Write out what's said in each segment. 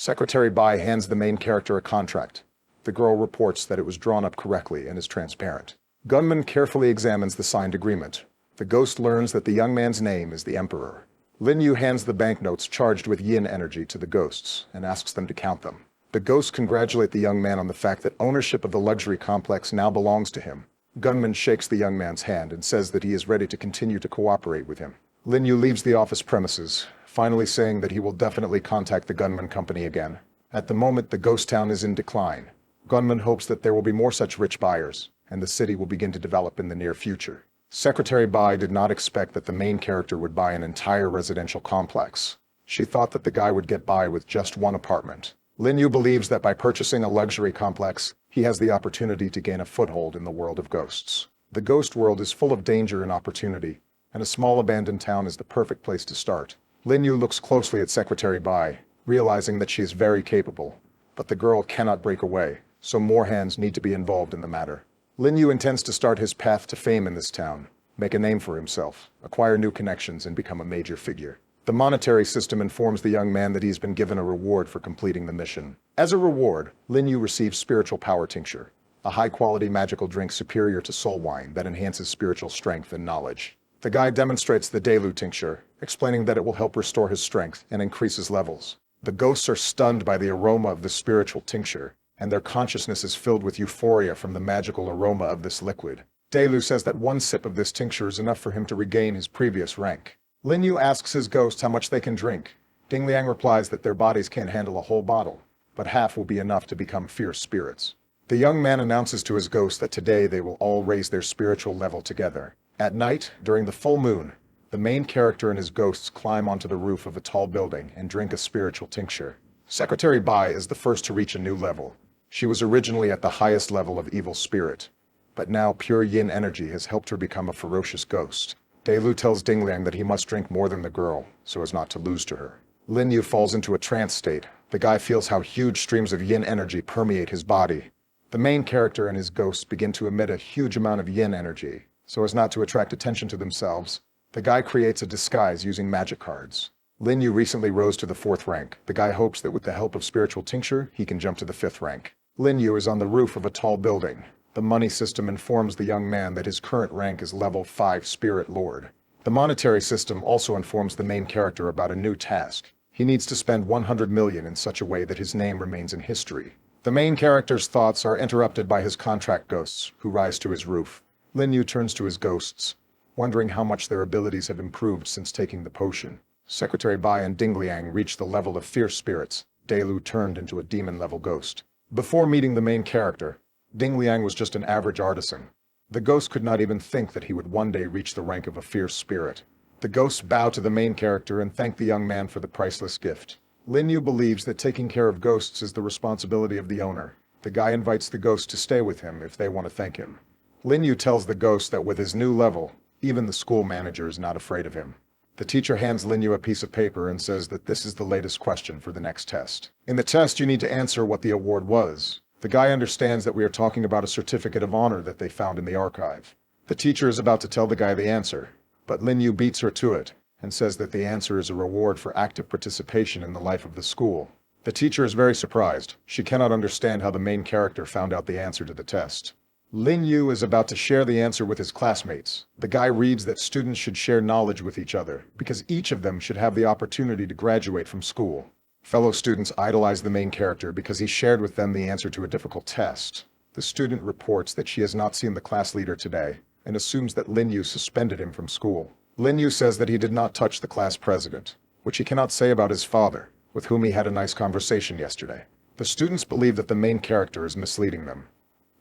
Secretary Bai hands the main character a contract. The girl reports that it was drawn up correctly and is transparent. Gunman carefully examines the signed agreement. The ghost learns that the young man's name is the Emperor. Lin Yu hands the banknotes charged with yin energy to the ghosts and asks them to count them. The ghosts congratulate the young man on the fact that ownership of the luxury complex now belongs to him. Gunman shakes the young man's hand and says that he is ready to continue to cooperate with him. Lin Yu leaves the office premises, finally saying that he will definitely contact the gunman company again. At the moment, the ghost town is in decline. Gunman hopes that there will be more such rich buyers, and the city will begin to develop in the near future. Secretary Bai did not expect that the main character would buy an entire residential complex. She thought that the guy would get by with just one apartment. Lin Yu believes that by purchasing a luxury complex, he has the opportunity to gain a foothold in the world of ghosts. The ghost world is full of danger and opportunity, and a small abandoned town is the perfect place to start. Lin Yu looks closely at Secretary Bai, realizing that she is very capable, but the girl cannot break away, so more hands need to be involved in the matter. Lin Yu intends to start his path to fame in this town, make a name for himself, acquire new connections, and become a major figure. The monetary system informs the young man that he's been given a reward for completing the mission. As a reward, Lin Yu receives Spiritual Power Tincture, a high-quality magical drink superior to soul wine that enhances spiritual strength and knowledge. The guy demonstrates the Delu Tincture, explaining that it will help restore his strength and increase his levels. The ghosts are stunned by the aroma of the spiritual tincture, and their consciousness is filled with euphoria from the magical aroma of this liquid. Delu says that one sip of this tincture is enough for him to regain his previous rank. Lin Yu asks his ghost how much they can drink. Ding Liang replies that their bodies can't handle a whole bottle, but half will be enough to become fierce spirits. The young man announces to his ghost that today they will all raise their spiritual level together. At night, during the full moon, the main character and his ghosts climb onto the roof of a tall building and drink a spiritual tincture. Secretary Bai is the first to reach a new level. She was originally at the highest level of evil spirit, but now pure yin energy has helped her become a ferocious ghost. Delu tells Ding Liang that he must drink more than the girl, so as not to lose to her. Lin Yu falls into a trance state. The guy feels how huge streams of yin energy permeate his body. The main character and his ghosts begin to emit a huge amount of yin energy, so as not to attract attention to themselves. The guy creates a disguise using magic cards. Lin Yu recently rose to the 4th rank. The guy hopes that with the help of spiritual tincture, he can jump to the 5th rank. Lin Yu is on the roof of a tall building. The money system informs the young man that his current rank is level 5 Spirit Lord. The monetary system also informs the main character about a new task. He needs to spend 100 million in such a way that his name remains in history. The main character's thoughts are interrupted by his contract ghosts, who rise to his roof. Lin Yu turns to his ghosts, wondering how much their abilities have improved since taking the potion. Secretary Bai and Ding Liang reach the level of fierce spirits. Delu turned into a demon-level ghost. Before meeting the main character, Ding Liang was just an average artisan. The ghost could not even think that he would one day reach the rank of a fierce spirit. The ghosts bow to the main character and thank the young man for the priceless gift. Lin Yu believes that taking care of ghosts is the responsibility of the owner. The guy invites the ghost to stay with him if they want to thank him. Lin Yu tells the ghost that with his new level, even the school manager is not afraid of him. The teacher hands Lin Yu a piece of paper and says that this is the latest question for the next test. In the test, you need to answer what the award was. The guy understands that we are talking about a certificate of honor that they found in the archive. The teacher is about to tell the guy the answer, but Lin Yu beats her to it and says that the answer is a reward for active participation in the life of the school. The teacher is very surprised. She cannot understand how the main character found out the answer to the test. Lin Yu is about to share the answer with his classmates. The guy reads that students should share knowledge with each other, because each of them should have the opportunity to graduate from school. Fellow students idolize the main character because he shared with them the answer to a difficult test. The student reports that she has not seen the class leader today, and assumes that Lin Yu suspended him from school. Lin Yu says that he did not touch the class president, which he cannot say about his father, with whom he had a nice conversation yesterday. The students believe that the main character is misleading them.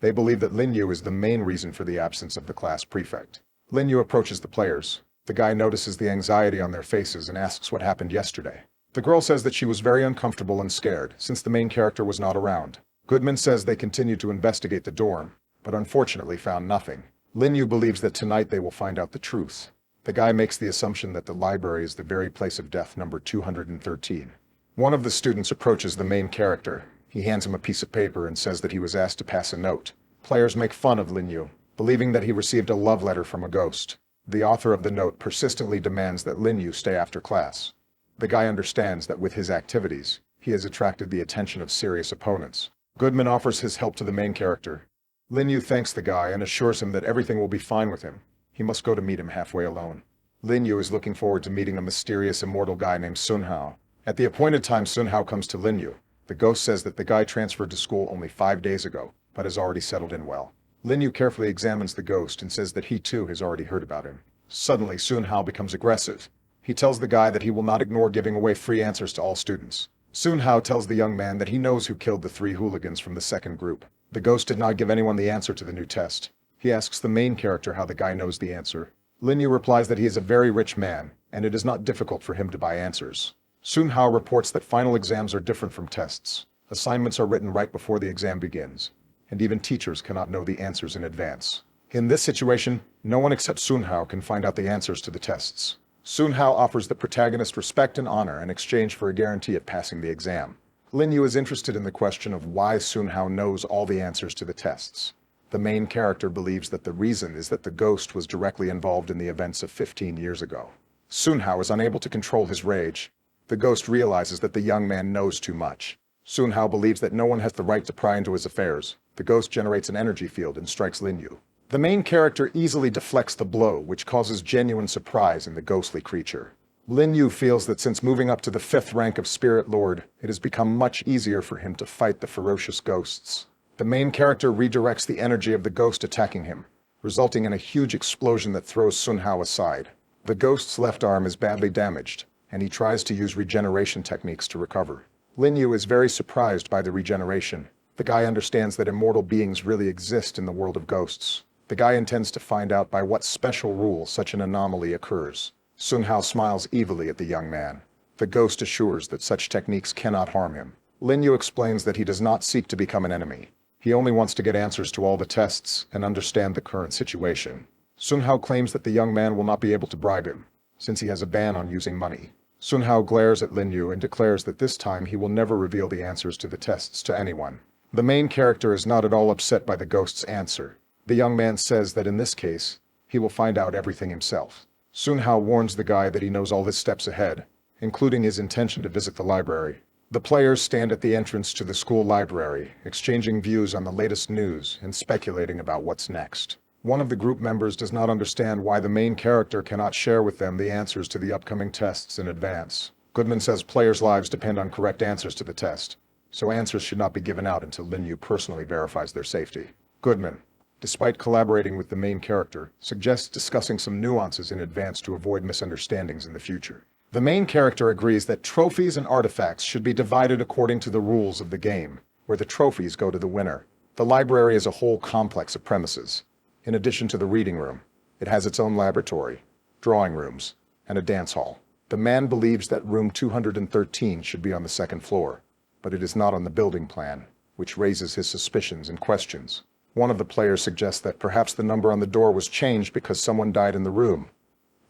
They believe that Lin Yu is the main reason for the absence of the class prefect. Lin Yu approaches the players. The guy notices the anxiety on their faces and asks what happened yesterday. The girl says that she was very uncomfortable and scared, since the main character was not around. Goodman says they continued to investigate the dorm, but unfortunately found nothing. Lin Yu believes that tonight they will find out the truth. The guy makes the assumption that the library is the very place of death number 213. One of the students approaches the main character. He hands him a piece of paper and says that he was asked to pass a note. Players make fun of Lin Yu, believing that he received a love letter from a ghost. The author of the note persistently demands that Lin Yu stay after class. The guy understands that with his activities, he he has attracted the attention of serious opponents. Goodman offers his help to the main character. Lin Yu thanks the guy and assures him that everything will be fine with him. He must go to meet him halfway alone. Lin Yu is looking forward to meeting a mysterious immortal guy named Sun Hao. At the appointed time, Sun Hao comes to Lin Yu. The ghost says that the guy transferred to school only 5 days ago, but has already settled in well. Lin Yu carefully examines the ghost and says that he too has already heard about him. Suddenly, Sun Hao becomes aggressive. He tells the guy that he will not ignore giving away free answers to all students. Sun Hao tells the young man that he knows who killed the 3 hooligans from the second group. The ghost did not give anyone the answer to the new test. He asks the main character how the guy knows the answer. Lin Yu replies that he is a very rich man, and it is not difficult for him to buy answers. Sun Hao reports that final exams are different from tests. Assignments are written right before the exam begins, and even teachers cannot know the answers in advance. In this situation, no one except Sun Hao can find out the answers to the tests. Sun Hao offers the protagonist respect and honor in exchange for a guarantee at passing the exam. Lin Yu is interested in the question of why Sun Hao knows all the answers to the tests. The main character believes that the reason is that the ghost was directly involved in the events of 15 years ago. Sun Hao is unable to control his rage. The ghost realizes that the young man knows too much. Sun Hao believes that no one has the right to pry into his affairs. The ghost generates an energy field and strikes Lin Yu. The main character easily deflects the blow, which causes genuine surprise in the ghostly creature. Lin Yu feels that since moving up to the 5th rank of Spirit Lord, it has become much easier for him to fight the ferocious ghosts. The main character redirects the energy of the ghost attacking him, resulting in a huge explosion that throws Sun Hao aside. The ghost's left arm is badly damaged, and he tries to use regeneration techniques to recover. Lin Yu is very surprised by the regeneration. The guy understands that immortal beings really exist in the world of ghosts. The guy intends to find out by what special rule such an anomaly occurs. Sun Hao smiles evilly at the young man. The ghost assures that such techniques cannot harm him. Lin Yu explains that he does not seek to become an enemy. He only wants to get answers to all the tests and understand the current situation. Sun Hao claims that the young man will not be able to bribe him, since he has a ban on using money. Sun Hao glares at Lin Yu and declares that this time he will never reveal the answers to the tests to anyone. The main character is not at all upset by the ghost's answer. The young man says that in this case, he will find out everything himself. Sun Hao warns the guy that he knows all his steps ahead, including his intention to visit the library. The players stand at the entrance to the school library, exchanging views on the latest news and speculating about what's next. One of the group members does not understand why the main character cannot share with them the answers to the upcoming tests in advance. Goodman says players' lives depend on correct answers to the test, so answers should not be given out until Lin Yu personally verifies their safety. Goodman, despite collaborating with the main character, suggests discussing some nuances in advance to avoid misunderstandings in the future. The main character agrees that trophies and artifacts should be divided according to the rules of the game, where the trophies go to the winner. The library is a whole complex of premises. In addition to the reading room, it has its own laboratory, drawing rooms, and a dance hall. The man believes that room 213 should be on the 2nd floor, but it is not on the building plan, which raises his suspicions and questions. One of the players suggests that perhaps the number on the door was changed because someone died in the room.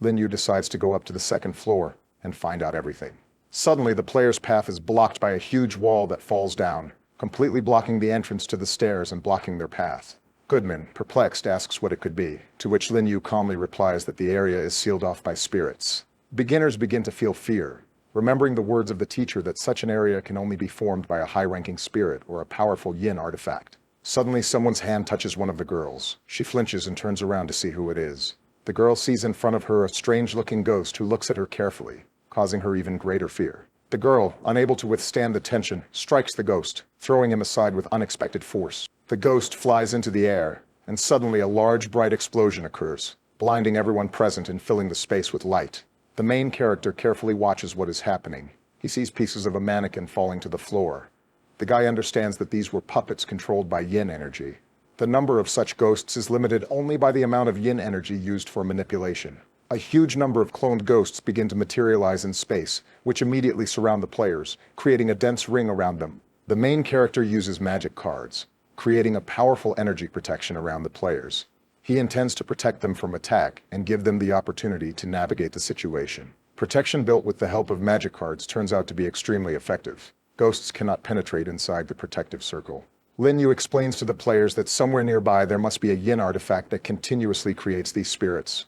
Lin Yu decides to go up to the 2nd floor and find out everything. Suddenly, the player's path is blocked by a huge wall that falls down, completely blocking the entrance to the stairs and blocking their path. Goodman, perplexed, asks what it could be, to which Lin Yu calmly replies that the area is sealed off by spirits. Beginners begin to feel fear, remembering the words of the teacher that such an area can only be formed by a high-ranking spirit or a powerful yin artifact. Suddenly, someone's hand touches one of the girls. She flinches and turns around to see who it is. The girl sees in front of her a strange-looking ghost who looks at her carefully, causing her even greater fear. The girl, unable to withstand the tension, strikes the ghost, throwing him aside with unexpected force. The ghost flies into the air, and suddenly a large, bright explosion occurs, blinding everyone present and filling the space with light. The main character carefully watches what is happening. He sees pieces of a mannequin falling to the floor. The guy understands that these were puppets controlled by yin energy. The number of such ghosts is limited only by the amount of yin energy used for manipulation. A huge number of cloned ghosts begin to materialize in space, which immediately surround the players, creating a dense ring around them. The main character uses magic cards, creating a powerful energy protection around the players. He intends to protect them from attack and give them the opportunity to navigate the situation. Protection built with the help of magic cards turns out to be extremely effective. Ghosts cannot penetrate inside the protective circle. Lin Yu explains to the players that somewhere nearby there must be a yin artifact that continuously creates these spirits.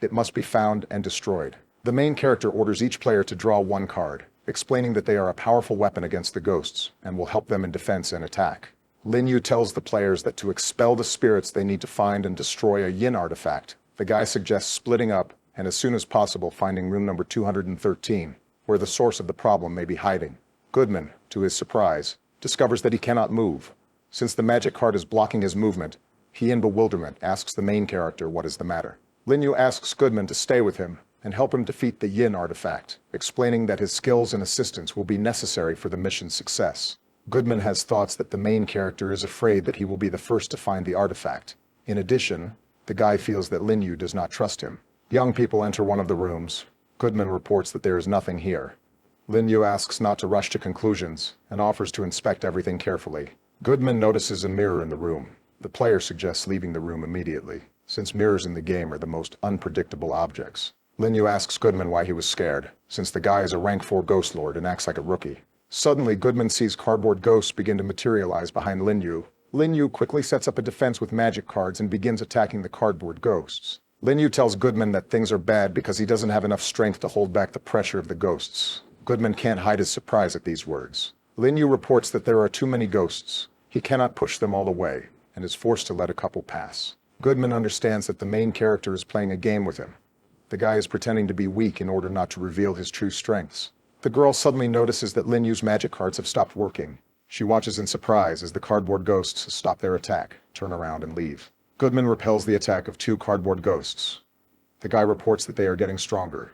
It must be found and destroyed. The main character orders each player to draw one card. explaining that they are a powerful weapon against the ghosts and will help them in defense and attack. Lin Yu tells the players that to expel the spirits they need to find and destroy a yin artifact. The guy suggests splitting up and as soon as possible finding room number 213, where the source of the problem may be hiding. Goodman, to his surprise, discovers that he cannot move. Since the magic card is blocking his movement, he in bewilderment asks the main character what is the matter. Lin Yu asks Goodman to stay with him and help him defeat the yin artifact, explaining that his skills and assistance will be necessary for the mission's success. Goodman has thoughts that the main character is afraid that he will be the first to find the artifact. In addition, the guy feels that Lin Yu does not trust him. Young people enter one of the rooms. Goodman reports that there is nothing here. Lin Yu asks not to rush to conclusions and offers to inspect everything carefully. Goodman notices a mirror in the room. The player suggests leaving the room immediately, since mirrors in the game are the most unpredictable objects. Lin Yu asks Goodman why he was scared, since the guy is a rank 4 ghost lord and acts like a rookie. Suddenly, Goodman sees cardboard ghosts begin to materialize behind Lin Yu. Lin Yu quickly sets up a defense with magic cards and begins attacking the cardboard ghosts. Lin Yu tells Goodman that things are bad because he doesn't have enough strength to hold back the pressure of the ghosts. Goodman can't hide his surprise at these words. Lin Yu reports that there are too many ghosts. He cannot push them all away, and is forced to let a couple pass. Goodman understands that the main character is playing a game with him. The guy is pretending to be weak in order not to reveal his true strengths. The girl suddenly notices that Lin Yu's magic cards have stopped working. She watches in surprise as the cardboard ghosts stop their attack, turn around and leave. Goodman repels the attack of 2 cardboard ghosts. The guy reports that they are getting stronger.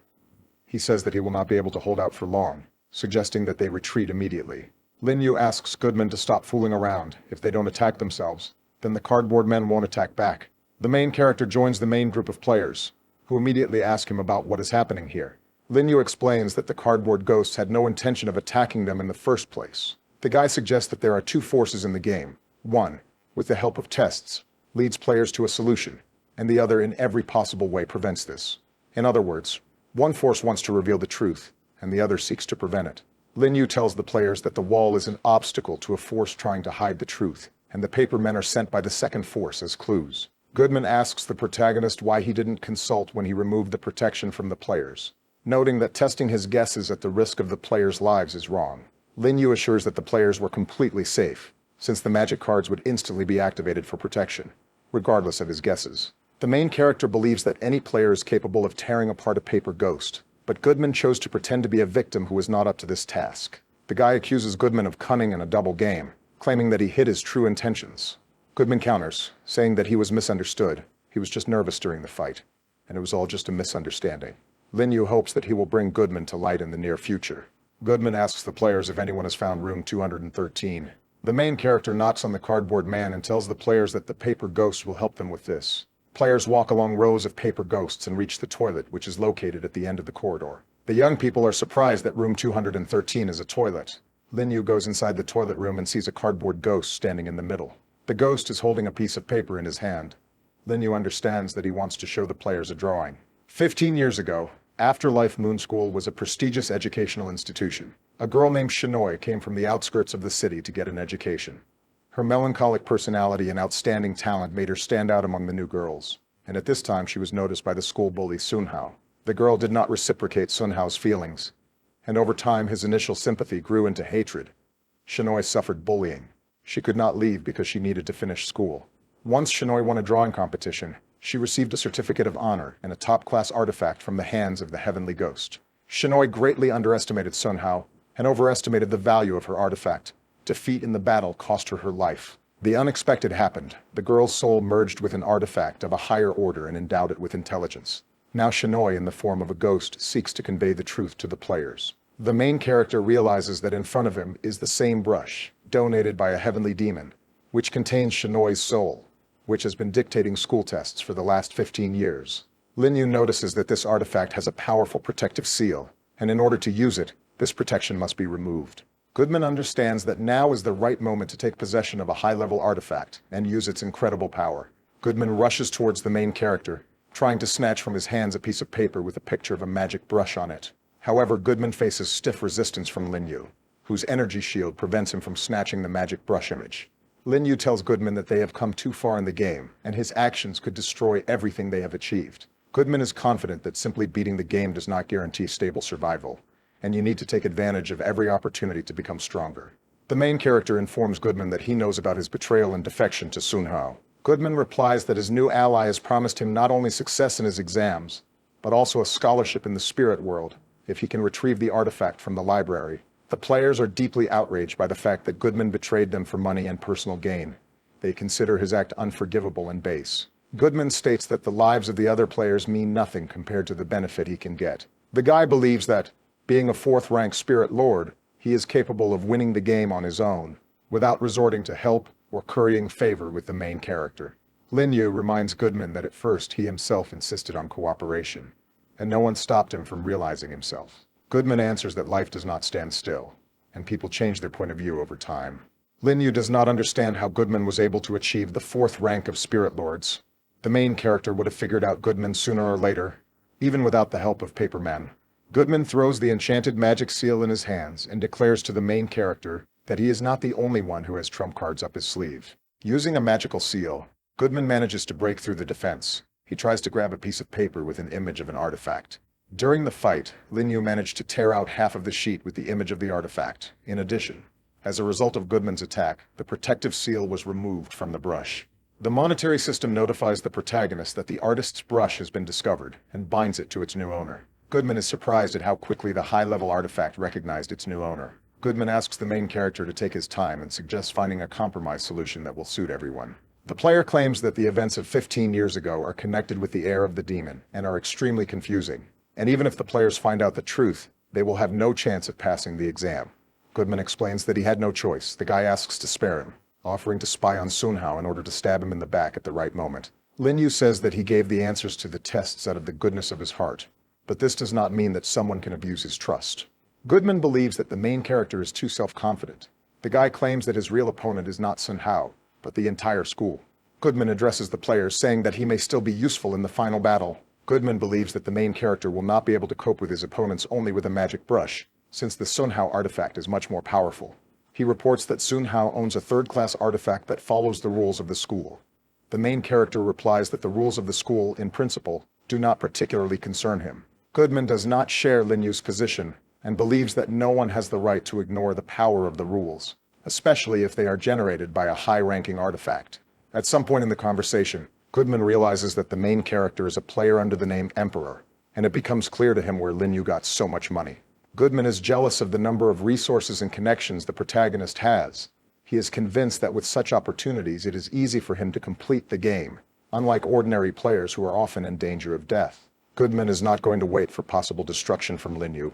He says that he will not be able to hold out for long, suggesting that they retreat immediately. Lin Yu asks Goodman to stop fooling around. If they don't attack themselves, then the cardboard men won't attack back. The main character joins the main group of players, who immediately ask him about what is happening here. Lin Yu explains that the cardboard ghosts had no intention of attacking them in the first place. The guy suggests that there are 2 forces in the game. One, with the help of tests, leads players to a solution, and the other in every possible way prevents this. In other words, one force wants to reveal the truth, and the other seeks to prevent it. Lin Yu tells the players that the wall is an obstacle to a force trying to hide the truth, and the paper men are sent by the second force as clues. Goodman asks the protagonist why he didn't consult when he removed the protection from the players, noting that testing his guesses at the risk of the players' lives is wrong. Lin Yu assures that the players were completely safe, since the magic cards would instantly be activated for protection, regardless of his guesses. The main character believes that any player is capable of tearing apart a paper ghost, but Goodman chose to pretend to be a victim who was not up to this task. The guy accuses Goodman of cunning and a double game, claiming that he hid his true intentions. Goodman counters, saying that he was misunderstood. He was just nervous during the fight, and it was all just a misunderstanding. Lin Yu hopes that he will bring Goodman to light in the near future. Goodman asks the players if anyone has found room 213. The main character knocks on the cardboard man and tells the players that the paper ghosts will help them with this. Players walk along rows of paper ghosts and reach the toilet, which is located at the end of the corridor. The young people are surprised that room 213 is a toilet. Lin Yu goes inside the toilet room and sees a cardboard ghost standing in the middle. The ghost is holding a piece of paper in his hand. Lin Yu understands that he wants to show the players a drawing. 15 years ago, Afterlife Moon School was a prestigious educational institution. A girl named Shinoi came from the outskirts of the city to get an education. Her melancholic personality and outstanding talent made her stand out among the new girls, and at this time she was noticed by the school bully Sunhao. The girl did not reciprocate Sunhao's feelings, and over time his initial sympathy grew into hatred. Shinoi suffered bullying. She could not leave because she needed to finish school. Once Shinoi won a drawing competition, she received a certificate of honor and a top-class artifact from the hands of the Heavenly Ghost. Shinoi greatly underestimated Sunhao and overestimated the value of her artifact. Defeat in the battle cost her her life. The unexpected happened. The girl's soul merged with an artifact of a higher order and endowed it with intelligence. Now Shinoi, in the form of a ghost, seeks to convey the truth to the players. The main character realizes that in front of him is the same brush, donated by a heavenly demon, which contains Shinoi's soul, which has been dictating school tests for the last 15 years. Lin Yu notices that this artifact has a powerful protective seal, and in order to use it, this protection must be removed. Goodman understands that now is the right moment to take possession of a high-level artifact and use its incredible power. Goodman rushes towards the main character, trying to snatch from his hands a piece of paper with a picture of a magic brush on it. However, Goodman faces stiff resistance from Lin Yu, whose energy shield prevents him from snatching the magic brush image. Lin Yu tells Goodman that they have come too far in the game, and his actions could destroy everything they have achieved. Goodman is confident that simply beating the game does not guarantee stable survival. and you need to take advantage of every opportunity to become stronger. The main character informs Goodman that he knows about his betrayal and defection to Sun Hao. Goodman replies that his new ally has promised him not only success in his exams, but also a scholarship in the spirit world if he can retrieve the artifact from the library. The players are deeply outraged by the fact that Goodman betrayed them for money and personal gain. They consider his act unforgivable and base. Goodman states that the lives of the other players mean nothing compared to the benefit he can get. The guy believes that, being a fourth-rank spirit lord, he is capable of winning the game on his own, without resorting to help or currying favor with the main character. Lin Yu reminds Goodman that at first he himself insisted on cooperation, and no one stopped him from realizing himself. Goodman answers that life does not stand still, and people change their point of view over time. Lin Yu does not understand how Goodman was able to achieve the fourth rank of spirit lords. The main character would have figured out Goodman sooner or later, even without the help of papermen. Goodman throws the enchanted magic seal in his hands and declares to the main character that he is not the only one who has trump cards up his sleeve. Using a magical seal, Goodman manages to break through the defense. He tries to grab a piece of paper with an image of an artifact. During the fight, Lin Yu managed to tear out half of the sheet with the image of the artifact. In addition, as a result of Goodman's attack, the protective seal was removed from the brush. The monetary system notifies the protagonist that the artist's brush has been discovered and binds it to its new owner. Goodman is surprised at how quickly the high-level artifact recognized its new owner. Goodman asks the main character to take his time and suggests finding a compromise solution that will suit everyone. The player claims that the events of 15 years ago are connected with the heir of the demon and are extremely confusing. And even if the players find out the truth, they will have no chance of passing the exam. Goodman explains that he had no choice. The guy asks to spare him, offering to spy on Sun Hao in order to stab him in the back at the right moment. Lin Yu says that he gave the answers to the tests out of the goodness of his heart, but this does not mean that someone can abuse his trust. Goodman believes that the main character is too self-confident. The guy claims that his real opponent is not Sun Hao, but the entire school. Goodman addresses the players, saying that he may still be useful in the final battle. Goodman believes that the main character will not be able to cope with his opponents only with a magic brush, since the Sun Hao artifact is much more powerful. He reports that Sun Hao owns a third-class artifact that follows the rules of the school. The main character replies that the rules of the school, in principle, do not particularly concern him. Goodman does not share Lin Yu's position, and believes that no one has the right to ignore the power of the rules, especially if they are generated by a high-ranking artifact. At some point in the conversation, Goodman realizes that the main character is a player under the name Emperor, and it becomes clear to him where Lin Yu got so much money. Goodman is jealous of the number of resources and connections the protagonist has. He is convinced that with such opportunities it is easy for him to complete the game, unlike ordinary players who are often in danger of death. Goodman is not going to wait for possible destruction from Lin Yu.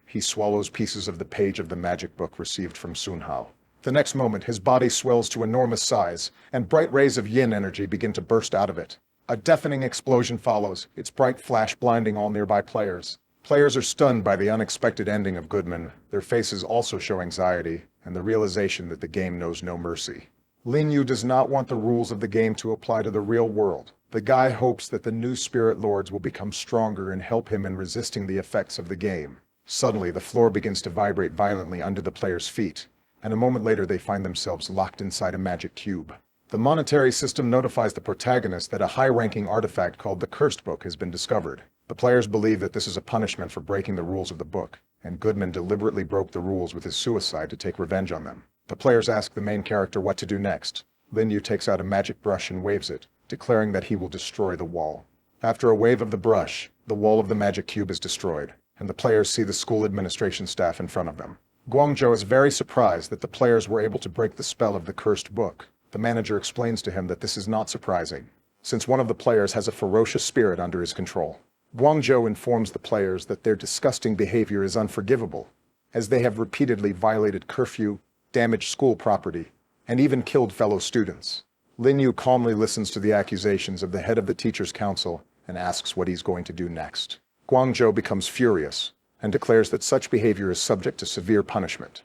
He swallows pieces of the page of the magic book received from Sun Hao. The next moment, his body swells to enormous size, and bright rays of yin energy begin to burst out of it. A deafening explosion follows, its bright flash blinding all nearby players. Players are stunned by the unexpected ending of Goodman. Their faces also show anxiety, and the realization that the game knows no mercy. Lin Yu does not want the rules of the game to apply to the real world. The guy hopes that the new spirit lords will become stronger and help him in resisting the effects of the game. Suddenly, the floor begins to vibrate violently under the players' feet, and a moment later they find themselves locked inside a magic cube. The monetary system notifies the protagonist that a high-ranking artifact called the Cursed Book has been discovered. The players believe that this is a punishment for breaking the rules of the book, and Goodman deliberately broke the rules with his suicide to take revenge on them. The players ask the main character what to do next. Lin Yu takes out a magic brush and waves it, declaring that he will destroy the wall. After a wave of the brush, the wall of the magic cube is destroyed, and the players see the school administration staff in front of them. Guangzhou is very surprised that the players were able to break the spell of the Cursed Book. The manager explains to him that this is not surprising, since one of the players has a ferocious spirit under his control. Guangzhou informs the players that their disgusting behavior is unforgivable, as they have repeatedly violated curfew, damaged school property, and even killed fellow students. Lin Yu calmly listens to the accusations of the head of the Teachers' Council and asks what he's going to do next. Guangzhou becomes furious and declares that such behavior is subject to severe punishment.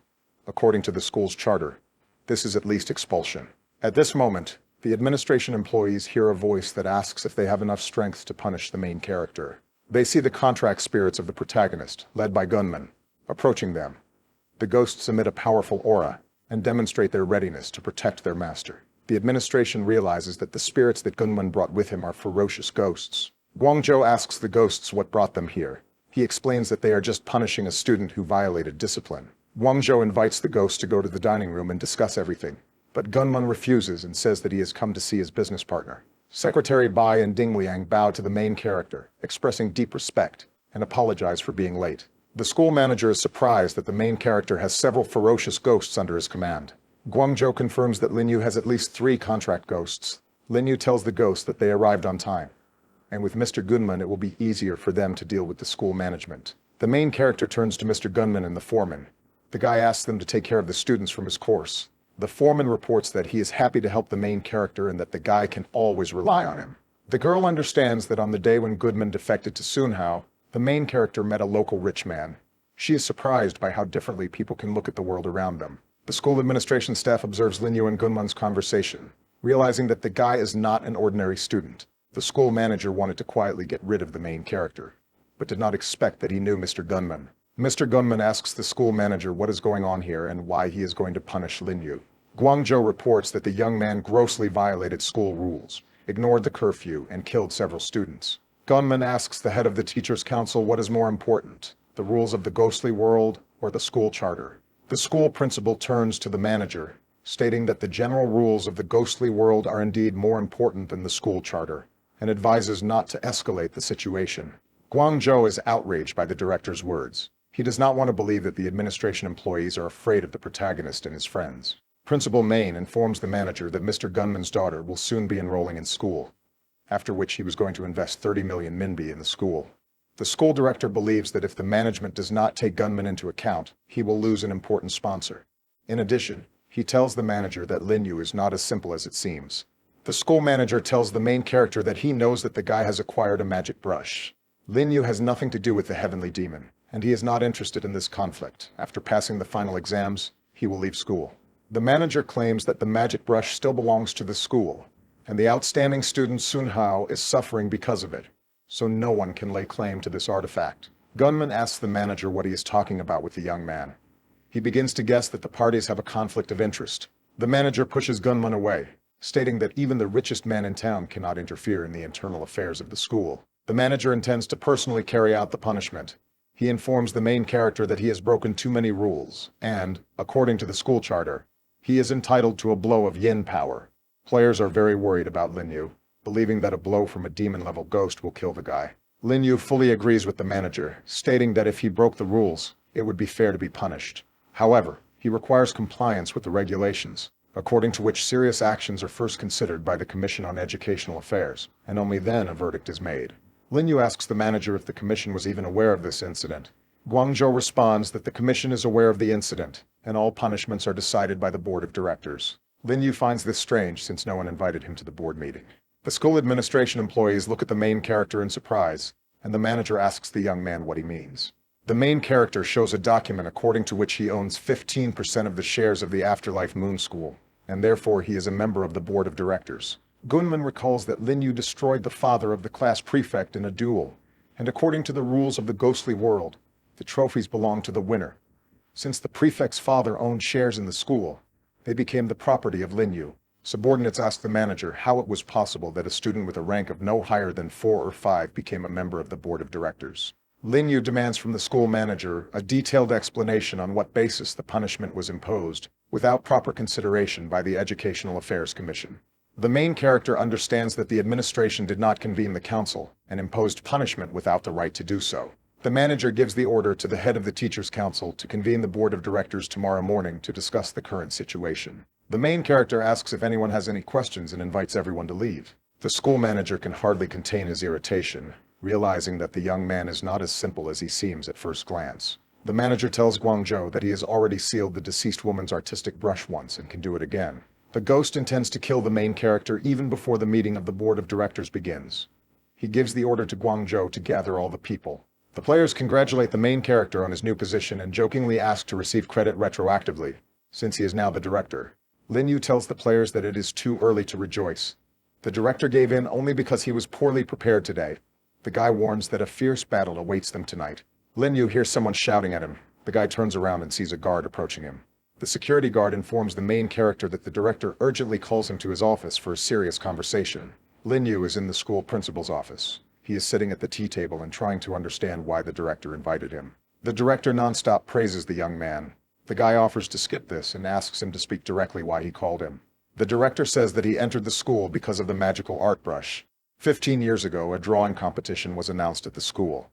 According to the school's charter, this is at least expulsion. At this moment, the administration employees hear a voice that asks if they have enough strength to punish the main character. They see the contract spirits of the protagonist, led by gunmen, approaching them. The ghosts emit a powerful aura and demonstrate their readiness to protect their master. The administration realizes that the spirits that Gunman brought with him are ferocious ghosts. Guangzhou asks the ghosts what brought them here. He explains that they are just punishing a student who violated discipline. Guangzhou invites the ghost to go to the dining room and discuss everything, but Gunman refuses and says that he has come to see his business partner. Secretary Bai and Ding Liang bow to the main character, expressing deep respect, and apologize for being late. The school manager is surprised that the main character has several ferocious ghosts under his command. Guangzhou confirms that Lin Yu has at least 3 contract ghosts. Lin Yu tells the ghost that they arrived on time, and with Mr. Gunman it will be easier for them to deal with the school management. The main character turns to Mr. Gunman and the foreman. The guy asks them to take care of the students from his course. The foreman reports that he is happy to help the main character and that the guy can always rely on him. The girl understands that on the day when Goodman defected to Sunhao, the main character met a local rich man. She is surprised by how differently people can look at the world around them. The school administration staff observes Lin Yu and Gunman's conversation, realizing that the guy is not an ordinary student. The school manager wanted to quietly get rid of the main character, but did not expect that he knew Mr. Gunman. Mr. Gunman asks the school manager what is going on here and why he is going to punish Lin Yu. Guangzhou reports that the young man grossly violated school rules, ignored the curfew, and killed several students. Gunman asks the head of the teachers' council what is more important, the rules of the ghostly world or the school charter. The school principal turns to the manager, stating that the general rules of the ghostly world are indeed more important than the school charter, and advises not to escalate the situation. Guangzhou is outraged by the director's words. He does not want to believe that the administration employees are afraid of the protagonist and his friends. Principal Main informs the manager that Mr. Gunman's daughter will soon be enrolling in school, after which he was going to invest 30 million minbi in the school. The school director believes that if the management does not take Gunman into account, he will lose an important sponsor. In addition, he tells the manager that Lin Yu is not as simple as it seems. The school manager tells the main character that he knows that the guy has acquired a magic brush. Lin Yu has nothing to do with the heavenly demon, and he is not interested in this conflict. After passing the final exams, he will leave school. The manager claims that the magic brush still belongs to the school, and the outstanding student Sun Hao is suffering because of it, so no one can lay claim to this artifact. Gunman asks the manager what he is talking about with the young man. He begins to guess that the parties have a conflict of interest. The manager pushes Gunman away, stating that even the richest man in town cannot interfere in the internal affairs of the school. The manager intends to personally carry out the punishment. He informs the main character that he has broken too many rules, and, according to the school charter, he is entitled to a blow of yin power. Players are very worried about Lin Yu, believing that a blow from a demon-level ghost will kill the guy. Lin Yu fully agrees with the manager, stating that if he broke the rules, it would be fair to be punished. However, he requires compliance with the regulations, according to which serious actions are first considered by the Commission on Educational Affairs, and only then a verdict is made. Lin Yu asks the manager if the commission was even aware of this incident. Guangzhou responds that the commission is aware of the incident, and all punishments are decided by the board of directors. Lin Yu finds this strange since no one invited him to the board meeting. The school administration employees look at the main character in surprise, and the manager asks the young man what he means. The main character shows a document according to which he owns 15% of the shares of the Afterlife Moon School, and therefore he is a member of the board of directors. Gunman recalls that Lin Yu destroyed the father of the class prefect in a duel, and according to the rules of the ghostly world, the trophies belong to the winner. Since the prefect's father owned shares in the school, they became the property of Lin Yu. Subordinates asked the manager how it was possible that a student with a rank of no higher than 4 or 5 became a member of the board of directors. Lin Yu demands from the school manager a detailed explanation on what basis the punishment was imposed, without proper consideration by the Educational Affairs Commission. The main character understands that the administration did not convene the council and imposed punishment without the right to do so. The manager gives the order to the head of the teachers' council to convene the board of directors tomorrow morning to discuss the current situation. The main character asks if anyone has any questions and invites everyone to leave. The school manager can hardly contain his irritation, realizing that the young man is not as simple as he seems at first glance. The manager tells Guangzhou that he has already sealed the deceased woman's artistic brush once and can do it again. The ghost intends to kill the main character even before the meeting of the board of directors begins. He gives the order to Guangzhou to gather all the people. The players congratulate the main character on his new position and jokingly ask to receive credit retroactively, since he is now the director. Lin Yu tells the players that it is too early to rejoice. The director gave in only because he was poorly prepared today. The guy warns that a fierce battle awaits them tonight. Lin Yu hears someone shouting at him. The guy turns around and sees a guard approaching him. The security guard informs the main character that the director urgently calls him to his office for a serious conversation. Lin Yu is in the school principal's office. He is sitting at the tea table and trying to understand why the director invited him. The director nonstop praises the young man. The guy offers to skip this and asks him to speak directly why he called him. The director says that he entered the school because of the magical art brush. 15 years ago, a drawing competition was announced at the school,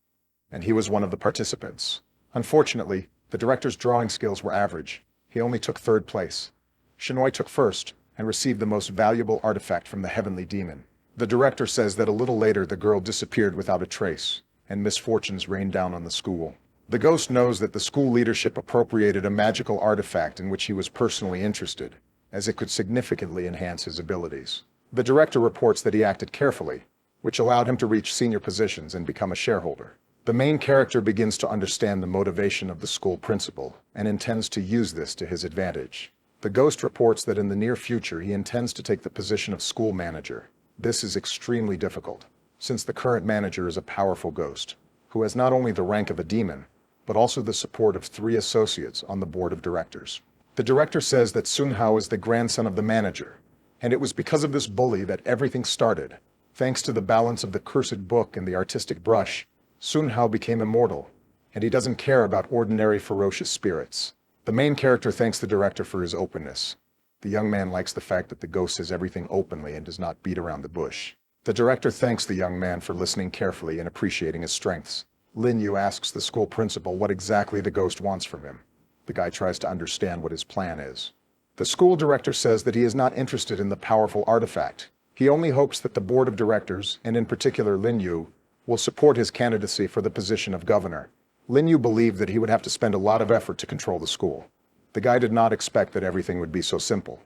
and he was one of the participants. Unfortunately, the director's drawing skills were average. He only took third place. Shinoi took first and received the most valuable artifact from the heavenly demon. The director says that a little later the girl disappeared without a trace, and misfortunes rained down on the school. The ghost knows that the school leadership appropriated a magical artifact in which he was personally interested, as it could significantly enhance his abilities. The director reports that he acted carefully, which allowed him to reach senior positions and become a shareholder. The main character begins to understand the motivation of the school principal and intends to use this to his advantage. The ghost reports that in the near future he intends to take the position of school manager. This is extremely difficult, since the current manager is a powerful ghost, who has not only the rank of a demon, but also the support of 3 associates on the board of directors. The director says that Sun Hao is the grandson of the manager, and it was because of this bully that everything started. Thanks to the balance of the cursed book and the artistic brush, Sun Hao became immortal, and he doesn't care about ordinary ferocious spirits. The main character thanks the director for his openness. The young man likes the fact that the ghost says everything openly and does not beat around the bush. The director thanks the young man for listening carefully and appreciating his strengths. Lin Yu asks the school principal what exactly the ghost wants from him. The guy tries to understand what his plan is. The school director says that he is not interested in the powerful artifact. He only hopes that the board of directors, and in particular Lin Yu, will support his candidacy for the position of governor. Lin Yu believed that he would have to spend a lot of effort to control the school. The guy did not expect that everything would be so simple.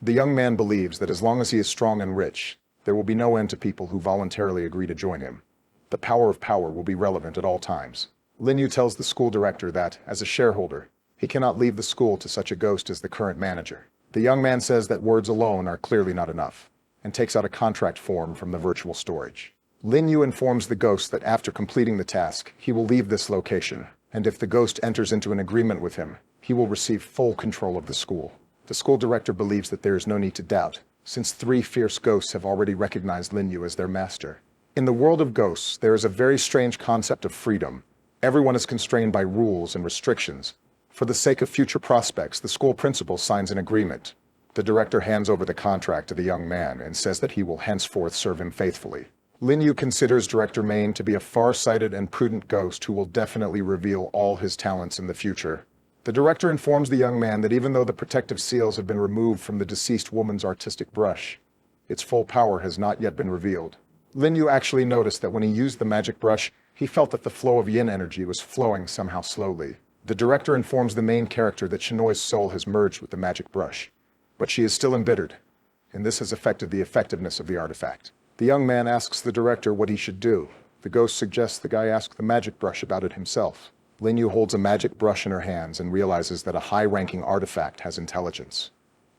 The young man believes that as long as he is strong and rich, there will be no end to people who voluntarily agree to join him. The power of power will be relevant at all times. Lin Yu tells the school director that, as a shareholder, he cannot leave the school to such a ghost as the current manager. The young man says that words alone are clearly not enough, and takes out a contract form from the virtual storage. Lin Yu informs the ghost that after completing the task, he will leave this location, and if the ghost enters into an agreement with him, he will receive full control of the school. The school director believes that there is no need to doubt, since 3 fierce ghosts have already recognized Lin Yu as their master. In the world of ghosts, there is a very strange concept of freedom. Everyone is constrained by rules and restrictions. For the sake of future prospects, the school principal signs an agreement. The director hands over the contract to the young man and says that he will henceforth serve him faithfully. Lin Yu considers Director Main to be a far-sighted and prudent ghost who will definitely reveal all his talents in the future. The director informs the young man that even though the protective seals have been removed from the deceased woman's artistic brush, its full power has not yet been revealed. Lin Yu actually noticed that when he used the magic brush, he felt that the flow of yin energy was flowing somehow slowly. The director informs the main character that Shinoi's soul has merged with the magic brush, but she is still embittered, and this has affected the effectiveness of the artifact. The young man asks the director what he should do. The ghost suggests the guy ask the magic brush about it himself. Lin Yu holds a magic brush in her hands and realizes that a high-ranking artifact has intelligence.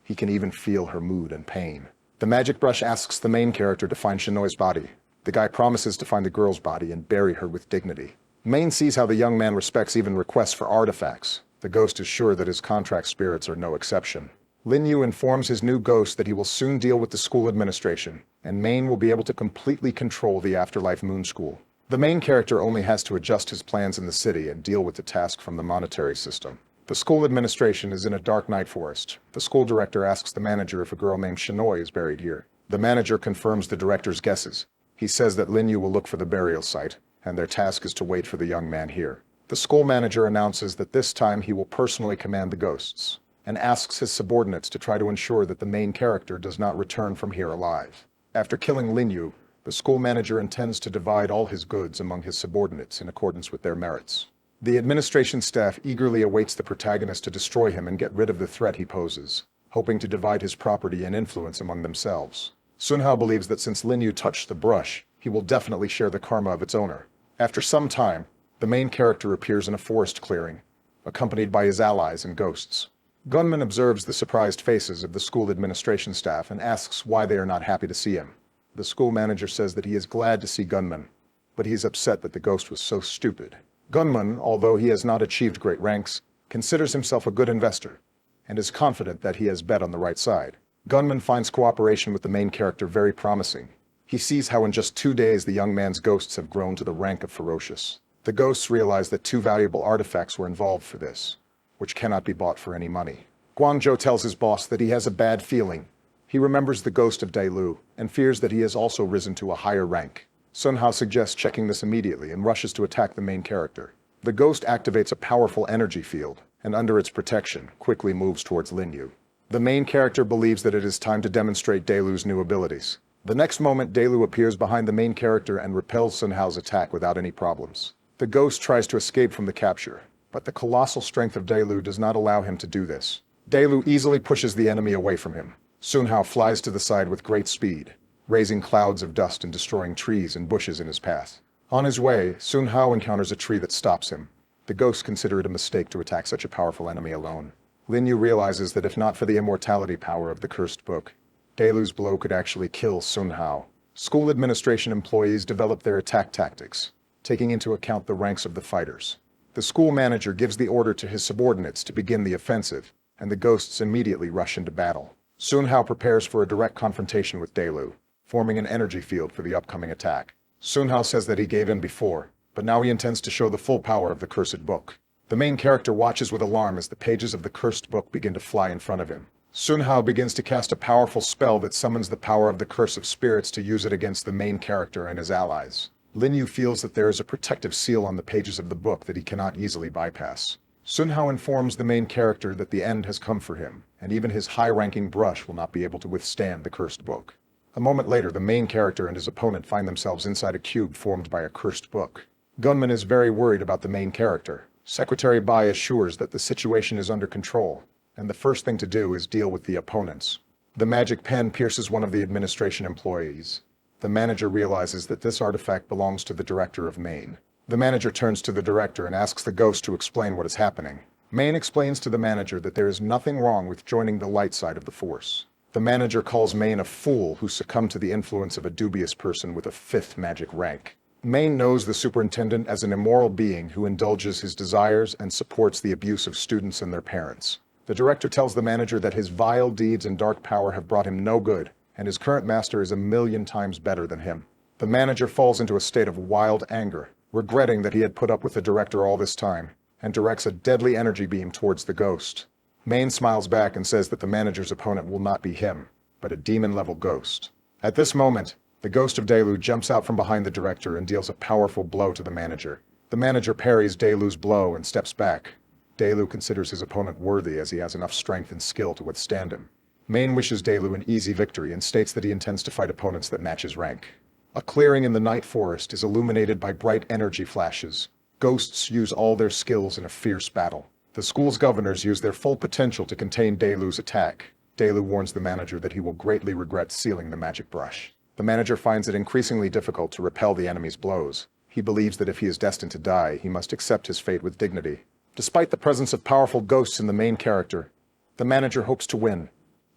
He can even feel her mood and pain. The magic brush asks the main character to find Shinoi's body. The guy promises to find the girl's body and bury her with dignity. Main sees how the young man respects even requests for artifacts. The ghost is sure that his contract spirits are no exception. Lin Yu informs his new ghost that he will soon deal with the school administration, and Main will be able to completely control the Afterlife Moon School. The main character only has to adjust his plans in the city and deal with the task from the monetary system. The school administration is in a dark night forest. The school director asks the manager if a girl named Shinoi is buried here. The manager confirms the director's guesses. He says that Lin Yu will look for the burial site, and their task is to wait for the young man here. The school manager announces that this time he will personally command the ghosts, and asks his subordinates to try to ensure that the main character does not return from here alive. After killing Lin Yu, the school manager intends to divide all his goods among his subordinates in accordance with their merits. The administration staff eagerly awaits the protagonist to destroy him and get rid of the threat he poses, hoping to divide his property and influence among themselves. Sun Hao believes that since Lin Yu touched the brush, he will definitely share the karma of its owner. After some time, the main character appears in a forest clearing, accompanied by his allies and ghosts. Gunman observes the surprised faces of the school administration staff and asks why they are not happy to see him. The school manager says that he is glad to see Gunman, but he is upset that the ghost was so stupid. Gunman, although he has not achieved great ranks, considers himself a good investor, and is confident that he has bet on the right side. Gunman finds cooperation with the main character very promising. He sees how in just 2 days the young man's ghosts have grown to the rank of ferocious. The ghosts realize that 2 valuable artifacts were involved for this, which cannot be bought for any money. Guangzhou tells his boss that he has a bad feeling. He remembers the ghost of Dailu and fears that he has also risen to a higher rank. Sun Hao suggests checking this immediately and rushes to attack the main character. The ghost activates a powerful energy field, and under its protection, quickly moves towards Lin Yu. The main character believes that it is time to demonstrate Dailu's new abilities. The next moment, Dailu appears behind the main character and repels Sun Hao's attack without any problems. The ghost tries to escape from the capture, but the colossal strength of Dailu does not allow him to do this. Dailu easily pushes the enemy away from him. Sun Hao flies to the side with great speed, raising clouds of dust and destroying trees and bushes in his path. On his way, Sun Hao encounters a tree that stops him. The ghosts consider it a mistake to attack such a powerful enemy alone. Lin Yu realizes that if not for the immortality power of the cursed book, Dailu's blow could actually kill Sun Hao. School administration employees develop their attack tactics, taking into account the ranks of the fighters. The school manager gives the order to his subordinates to begin the offensive, and the ghosts immediately rush into battle. Sun Hao prepares for a direct confrontation with Dailu, forming an energy field for the upcoming attack. Sun Hao says that he gave in before, but now he intends to show the full power of the cursed book. The main character watches with alarm as the pages of the cursed book begin to fly in front of him. Sun Hao begins to cast a powerful spell that summons the power of the curse of spirits to use it against the main character and his allies. Lin Yu feels that there is a protective seal on the pages of the book that he cannot easily bypass. Sun Hao informs the main character that the end has come for him, and even his high-ranking brush will not be able to withstand the cursed book. A moment later, the main character and his opponent find themselves inside a cube formed by a cursed book. Gunman is very worried about the main character. Secretary Bai assures that the situation is under control, and the first thing to do is deal with the opponents. The magic pen pierces one of the administration employees. The manager realizes that this artifact belongs to the director of Maine. The manager turns to the director and asks the ghost to explain what is happening. Maine explains to the manager that there is nothing wrong with joining the light side of the force. The manager calls Maine a fool who succumbed to the influence of a dubious person with a 5th magic rank. Maine knows the superintendent as an immoral being who indulges his desires and supports the abuse of students and their parents. The director tells the manager that his vile deeds and dark power have brought him no good, and his current master is 1,000,000 times better than him. The manager falls into a state of wild anger, regretting that he had put up with the director all this time, and directs a deadly energy beam towards the ghost. Maine smiles back and says that the manager's opponent will not be him, but a demon-level ghost. At this moment, the ghost of Dailu jumps out from behind the director and deals a powerful blow to the manager. The manager parries Dailu's blow and steps back. Dailu considers his opponent worthy as he has enough strength and skill to withstand him. Maine wishes Dailu an easy victory and states that he intends to fight opponents that match his rank. A clearing in the night forest is illuminated by bright energy flashes. Ghosts use all their skills in a fierce battle. The school's governors use their full potential to contain Dailu's attack. Dailu warns the manager that he will greatly regret sealing the magic brush. The manager finds it increasingly difficult to repel the enemy's blows. He believes that if he is destined to die, he must accept his fate with dignity. Despite the presence of powerful ghosts in the main character, the manager hopes to win,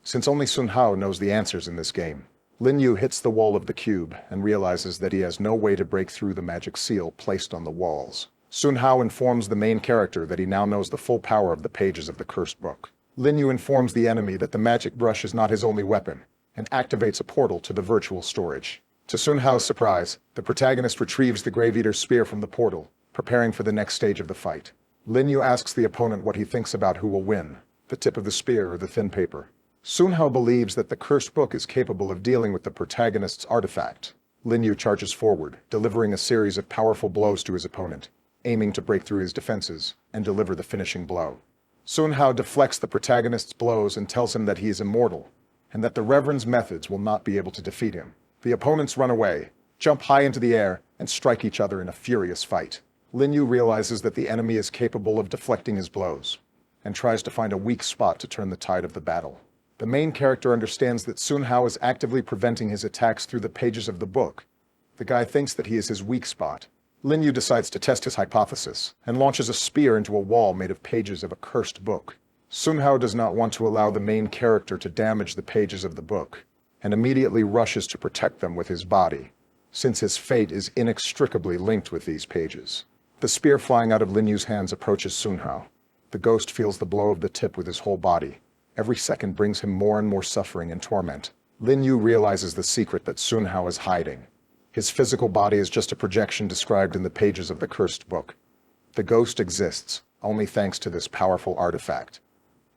since only Sun Hao knows the answers in this game. Lin Yu hits the wall of the cube and realizes that he has no way to break through the magic seal placed on the walls. Sun Hao informs the main character that he now knows the full power of the pages of the cursed book. Lin Yu informs the enemy that the magic brush is not his only weapon, and activates a portal to the virtual storage. To Sun Hao's surprise, the protagonist retrieves the Grave Eater's spear from the portal, preparing for the next stage of the fight. Lin Yu asks the opponent what he thinks about who will win, the tip of the spear or the thin paper. Sun Hao believes that the cursed book is capable of dealing with the protagonist's artifact. Lin Yu charges forward, delivering a series of powerful blows to his opponent, aiming to break through his defenses and deliver the finishing blow. Sun Hao deflects the protagonist's blows and tells him that he is immortal, and that the Reverend's methods will not be able to defeat him. The opponents run away, jump high into the air, and strike each other in a furious fight. Lin Yu realizes that the enemy is capable of deflecting his blows, and tries to find a weak spot to turn the tide of the battle. The main character understands that Sun Hao is actively preventing his attacks through the pages of the book. The guy thinks that he is his weak spot. Lin Yu decides to test his hypothesis, and launches a spear into a wall made of pages of a cursed book. Sun Hao does not want to allow the main character to damage the pages of the book, and immediately rushes to protect them with his body, since his fate is inextricably linked with these pages. The spear flying out of Lin Yu's hands approaches Sun Hao. The ghost feels the blow of the tip with his whole body. Every second brings him more and more suffering and torment. Lin Yu realizes the secret that Sun Hao is hiding. His physical body is just a projection described in the pages of the cursed book. The ghost exists only thanks to this powerful artifact.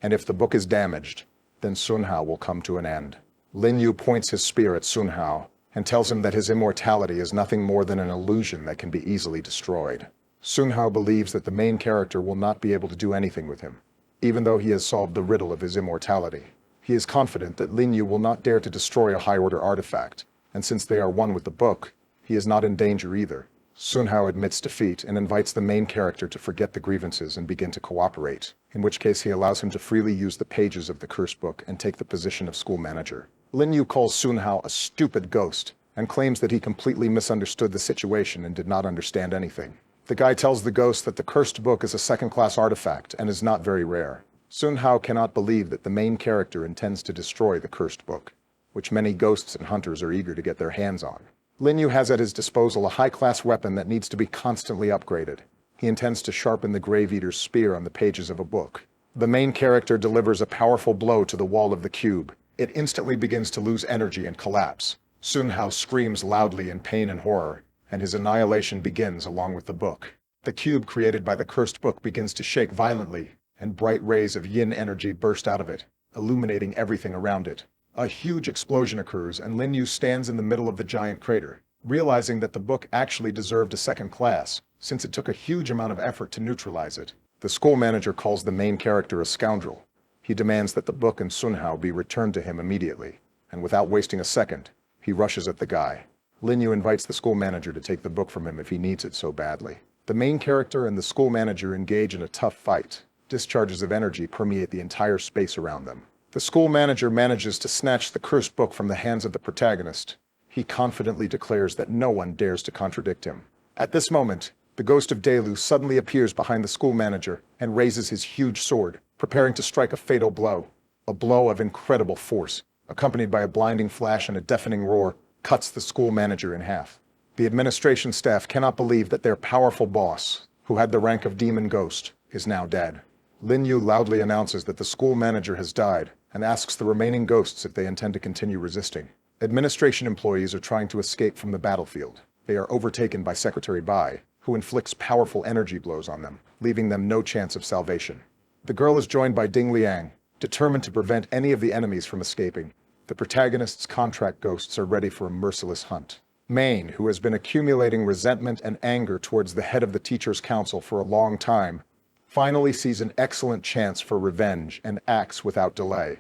And if the book is damaged, then Sun Hao will come to an end. Lin Yu points his spear at Sun Hao and tells him that his immortality is nothing more than an illusion that can be easily destroyed. Sun Hao believes that the main character will not be able to do anything with him, even though he has solved the riddle of his immortality. He is confident that Lin Yu will not dare to destroy a high-order artifact, and since they are one with the book, he is not in danger either. Sun Hao admits defeat and invites the main character to forget the grievances and begin to cooperate, in which case he allows him to freely use the pages of the cursed book and take the position of school manager. Lin Yu calls Sun Hao a stupid ghost and claims that he completely misunderstood the situation and did not understand anything. The guy tells the ghost that the cursed book is a second-class artifact and is not very rare. Sun Hao cannot believe that the main character intends to destroy the cursed book, which many ghosts and hunters are eager to get their hands on. Lin Yu has at his disposal a high-class weapon that needs to be constantly upgraded. He intends to sharpen the Grave Eater's spear on the pages of a book. The main character delivers a powerful blow to the wall of the cube. It instantly begins to lose energy and collapse. Sun Hao screams loudly in pain and horror, and his annihilation begins along with the book. The cube created by the cursed book begins to shake violently, and bright rays of yin energy burst out of it, illuminating everything around it. A huge explosion occurs, and Lin Yu stands in the middle of the giant crater, realizing that the book actually deserved a second class, since it took a huge amount of effort to neutralize it. The school manager calls the main character a scoundrel. He demands that the book and Sun Hao be returned to him immediately, and without wasting a second, he rushes at the guy. Lin Yu invites the school manager to take the book from him if he needs it so badly. The main character and the school manager engage in a tough fight. Discharges of energy permeate the entire space around them. The school manager manages to snatch the cursed book from the hands of the protagonist. He confidently declares that no one dares to contradict him. At this moment, the ghost of Delu suddenly appears behind the school manager and raises his huge sword, preparing to strike a fatal blow. A blow of incredible force, accompanied by a blinding flash and a deafening roar, cuts the school manager in half. The administration staff cannot believe that their powerful boss, who had the rank of demon ghost, is now dead. Lin Yu loudly announces that the school manager has died and asks the remaining ghosts if they intend to continue resisting. Administration employees are trying to escape from the battlefield. They are overtaken by Secretary Bai, who inflicts powerful energy blows on them, leaving them no chance of salvation. The girl is joined by Ding Liang, determined to prevent any of the enemies from escaping. The protagonist's contract ghosts are ready for a merciless hunt. Maine, who has been accumulating resentment and anger towards the head of the Teachers' Council for a long time, finally sees an excellent chance for revenge and acts without delay.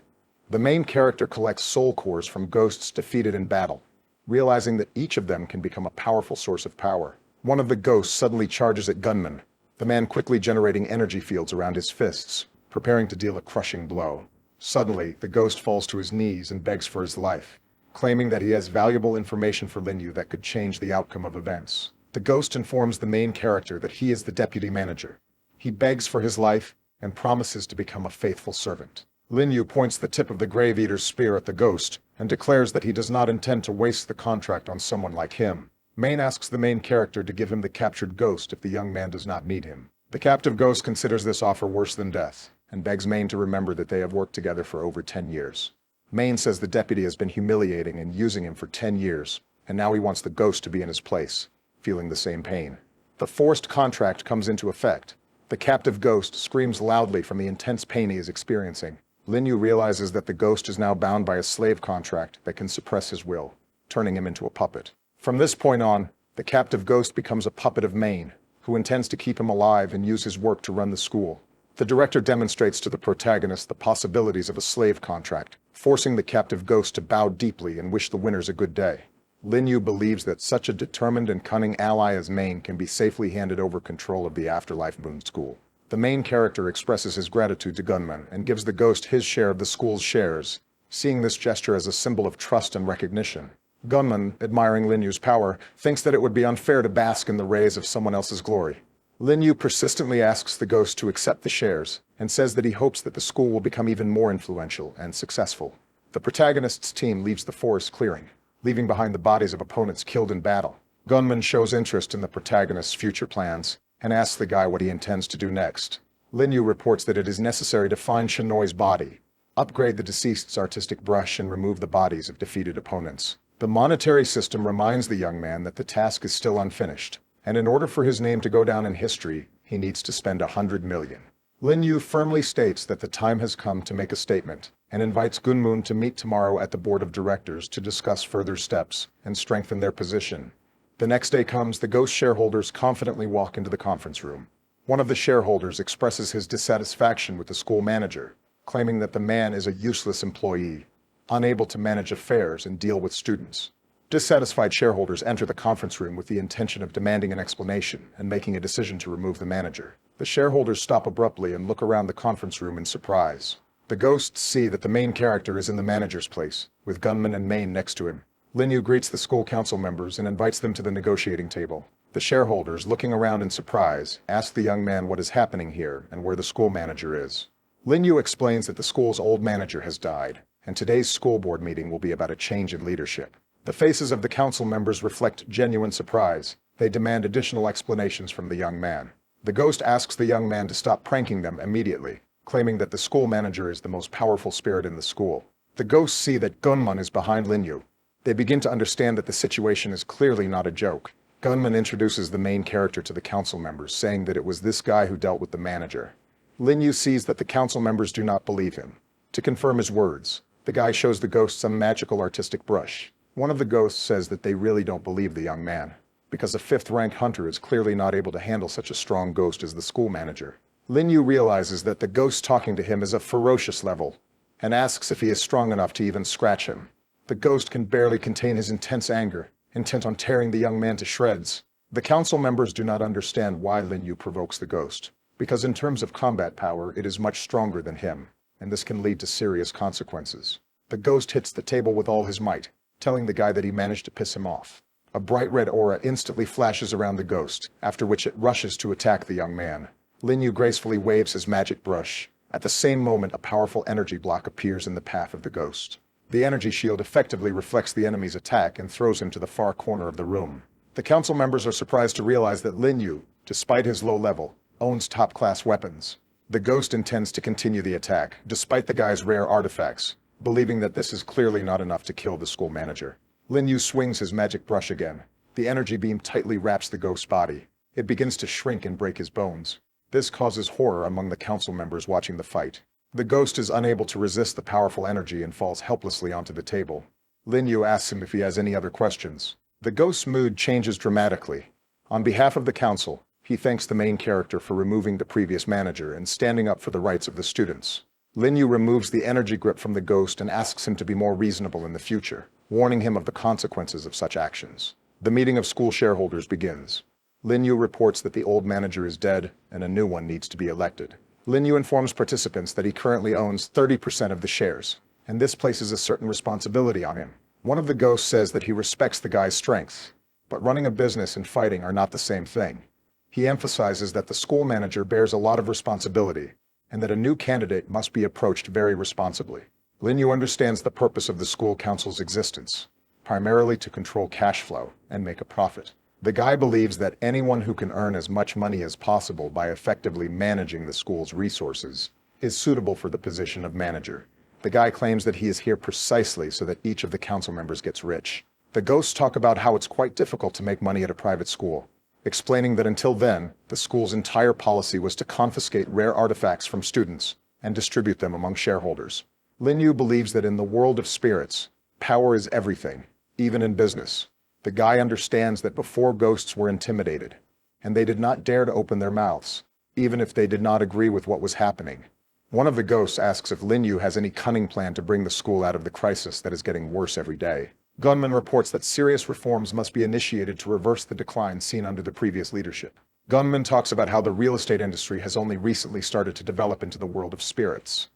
The main character collects soul cores from ghosts defeated in battle, realizing that each of them can become a powerful source of power. One of the ghosts suddenly charges at Gunman, the man quickly generating energy fields around his fists, preparing to deal a crushing blow. Suddenly, the ghost falls to his knees and begs for his life, claiming that he has valuable information for Lin Yu that could change the outcome of events. The ghost informs the main character that he is the deputy manager. He begs for his life and promises to become a faithful servant. Lin Yu points the tip of the Grave Eater's spear at the ghost and declares that he does not intend to waste the contract on someone like him. Main asks the main character to give him the captured ghost if the young man does not need him. The captive ghost considers this offer worse than death and begs Main to remember that they have worked together for over 10 years. Main says the deputy has been humiliating and using him for 10 years, and now he wants the ghost to be in his place, feeling the same pain. The forced contract comes into effect. The captive ghost screams loudly from the intense pain he is experiencing. Lin Yu realizes that the ghost is now bound by a slave contract that can suppress his will, turning him into a puppet. From this point on, the captive ghost becomes a puppet of Main, who intends to keep him alive and use his work to run the school. The director demonstrates to the protagonist the possibilities of a slave contract, forcing the captive ghost to bow deeply and wish the winners a good day. Lin Yu believes that such a determined and cunning ally as Main can be safely handed over control of the Afterlife Moon School. The main character expresses his gratitude to Gunman and gives the ghost his share of the school's shares, seeing this gesture as a symbol of trust and recognition. Gunman, admiring Lin Yu's power, thinks that it would be unfair to bask in the rays of someone else's glory. Lin Yu persistently asks the ghost to accept the shares and says that he hopes that the school will become even more influential and successful. The protagonist's team leaves the forest clearing, leaving behind the bodies of opponents killed in battle. Gunman shows interest in the protagonist's future plans and asks the guy what he intends to do next. Lin Yu reports that it is necessary to find Shinoi's body, upgrade the deceased's artistic brush and remove the bodies of defeated opponents. The monetary system reminds the young man that the task is still unfinished, and in order for his name to go down in history, he needs to spend 100 million. Lin Yu firmly states that the time has come to make a statement, and invites Gunmoon to meet tomorrow at the board of directors to discuss further steps and strengthen their position. The next day comes, the ghost shareholders confidently walk into the conference room. One of the shareholders expresses his dissatisfaction with the school manager, claiming that the man is a useless employee, unable to manage affairs and deal with students. Dissatisfied shareholders enter the conference room with the intention of demanding an explanation and making a decision to remove the manager. The shareholders stop abruptly and look around the conference room in surprise. The ghosts see that the main character is in the manager's place, with Gunman and Main next to him. Lin Yu greets the school council members and invites them to the negotiating table. The shareholders, looking around in surprise, ask the young man what is happening here and where the school manager is. Lin Yu explains that the school's old manager has died, and today's school board meeting will be about a change in leadership. The faces of the council members reflect genuine surprise. They demand additional explanations from the young man. The ghost asks the young man to stop pranking them immediately, claiming that the school manager is the most powerful spirit in the school. The ghosts see that Gunman is behind Lin Yu. They begin to understand that the situation is clearly not a joke. Gunman introduces the main character to the council members, saying that it was this guy who dealt with the manager. Lin Yu sees that the council members do not believe him. To confirm his words, the guy shows the ghosts some magical artistic brush. One of the ghosts says that they really don't believe the young man, because a fifth-rank hunter is clearly not able to handle such a strong ghost as the school manager. Lin Yu realizes that the ghost talking to him is a ferocious level, and asks if he is strong enough to even scratch him. The ghost can barely contain his intense anger, intent on tearing the young man to shreds. The council members do not understand why Lin Yu provokes the ghost, because in terms of combat power, it is much stronger than him, and this can lead to serious consequences. The ghost hits the table with all his might, telling the guy that he managed to piss him off. A bright red aura instantly flashes around the ghost, after which it rushes to attack the young man. Lin Yu gracefully waves his magic brush. At the same moment, a powerful energy block appears in the path of the ghost. The energy shield effectively reflects the enemy's attack and throws him to the far corner of the room. The council members are surprised to realize that Lin Yu, despite his low level, owns top-class weapons. The ghost intends to continue the attack, despite the guy's rare artifacts, believing that this is clearly not enough to kill the school manager. Lin Yu swings his magic brush again. The energy beam tightly wraps the ghost's body. It begins to shrink and break his bones. This causes horror among the council members watching the fight. The ghost is unable to resist the powerful energy and falls helplessly onto the table. Lin Yu asks him if he has any other questions. The ghost's mood changes dramatically. On behalf of the council, he thanks the main character for removing the previous manager and standing up for the rights of the students. Lin Yu removes the energy grip from the ghost and asks him to be more reasonable in the future, warning him of the consequences of such actions. The meeting of school shareholders begins. Lin Yu reports that the old manager is dead and a new one needs to be elected. Lin Yu informs participants that he currently owns 30% of the shares, and this places a certain responsibility on him. One of the ghosts says that he respects the guy's strengths, but running a business and fighting are not the same thing. He emphasizes that the school manager bears a lot of responsibility, and that a new candidate must be approached very responsibly. Lin Yu understands the purpose of the school council's existence, primarily to control cash flow and make a profit. The guy believes that anyone who can earn as much money as possible by effectively managing the school's resources is suitable for the position of manager. The guy claims that he is here precisely so that each of the council members gets rich. The ghosts talk about how it's quite difficult to make money at a private school, explaining that until then, the school's entire policy was to confiscate rare artifacts from students and distribute them among shareholders. Lin Yu believes that in the world of spirits, power is everything, even in business. The guy understands that before ghosts were intimidated, and they did not dare to open their mouths, even if they did not agree with what was happening. One of the ghosts asks if Lin Yu has any cunning plan to bring the school out of the crisis that is getting worse every day. Gunman reports that serious reforms must be initiated to reverse the decline seen under the previous leadership. Gunman talks about how the real estate industry has only recently started to develop into the world of spirits,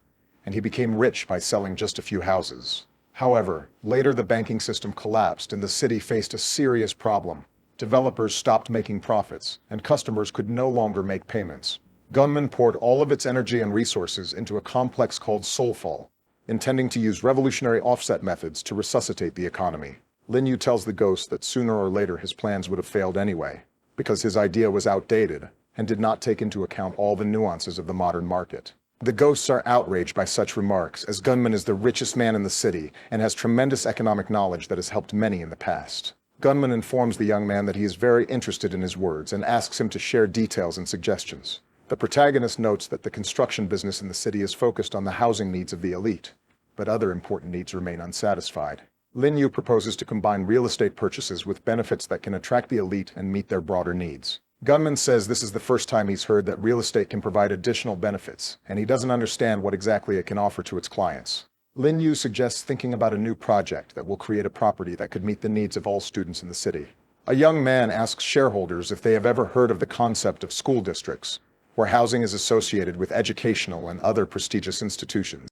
and he became rich by selling just a few houses. However, later the banking system collapsed and the city faced a serious problem. Developers stopped making profits, and customers could no longer make payments. Gunman poured all of its energy and resources into a complex called Soulfall, intending to use revolutionary offset methods to resuscitate the economy. Lin Yu tells the ghost that sooner or later his plans would have failed anyway, because his idea was outdated and did not take into account all the nuances of the modern market. The ghosts are outraged by such remarks, as Gunman is the richest man in the city and has tremendous economic knowledge that has helped many in the past. Gunman informs the young man that he is very interested in his words and asks him to share details and suggestions. The protagonist notes that the construction business in the city is focused on the housing needs of the elite, but other important needs remain unsatisfied. Lin Yu proposes to combine real estate purchases with benefits that can attract the elite and meet their broader needs. Gunman says this is the first time he's heard that real estate can provide additional benefits, and he doesn't understand what exactly it can offer to its clients. Lin Yu suggests thinking about a new project that will create a property that could meet the needs of all students in the city. A young man asks shareholders if they have ever heard of the concept of school districts, where housing is associated with educational and other prestigious institutions.